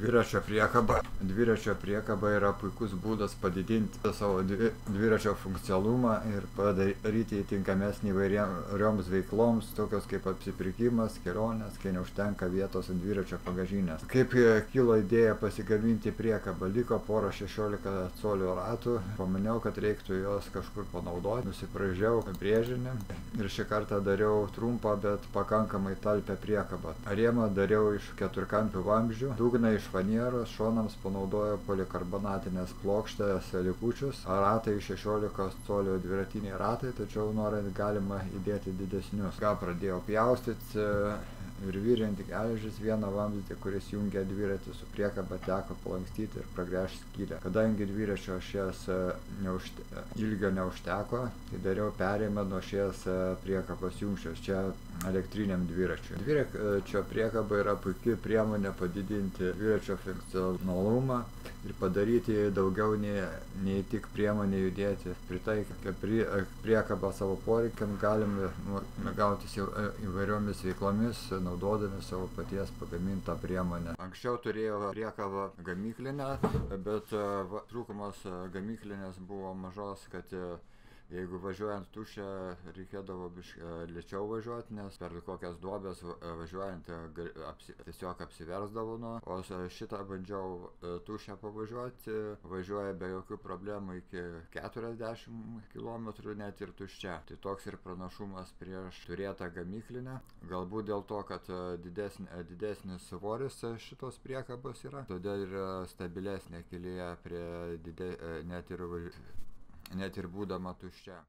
Dviračio priekaba. Dviračio priekaba yra puikus būdas padidinti savo dviračio funkcionalumą ir padaryti tinkamesnį įvairioms veikloms, tokios kaip apsipirkimas, kelionės, kai neužtenka vietos ant dviračio bagažinės. Kaip kilo idėja pasigaminti priekabą, liko pora 16 colių ratų, pamaniau, kad reiktų juos kažkur panaudoti, nusipražiau brėžinį ir šį kartą dariau trumpą, bet pakankamai talpią priekabą. Rėmą dariau iš keturkampių vamzdžių, dugną iš fanieros, šonams panaudojo polikarbonatinės plokštės likučius, ratai 16 colių dviratiniai ratai, tačiau norint galima įdėti didesnius. Ką pradėjau pjaustyti ir virinti geležis, vieną vamzdį, kuris jungia dviratį su priekaba, teko palankstyti ir pragręžti skylę. Kadangi dviračio ašies ilgio neužteko, tai dariau perėjimą nuo ašies priekabos jungčios, čia elektriniam dviračiui. Dviračio priekaba yra puikia priemonė padidinti dviračio funkcionalumą ir padaryti daugiau nei tik priemonė judėti. Pritaikę priekabą savo poreikiam galime gautis įvairiomis veiklomis, naudodami savo paties pagamintą priemonę. Anksčiau turėjau priekabą gamyklinę, bet trūkumas gamyklinės buvo mažos, kad jeigu važiuojant tuščią, reikėdavo lėčiau važiuoti, nes per kokias duobes važiuojant tiesiog apsiversdavo nuo. O šitą bandžiau tuščią pavažiuoti, važiuoja be jokių problemų iki 40 km net ir tuščia. Tai toks ir pranašumas prieš turėtą gamyklinę. Galbūt dėl to, kad didesnis svoris šitos priekabos yra, todėl yra stabilesnė kelyje net ir būdama tuščia.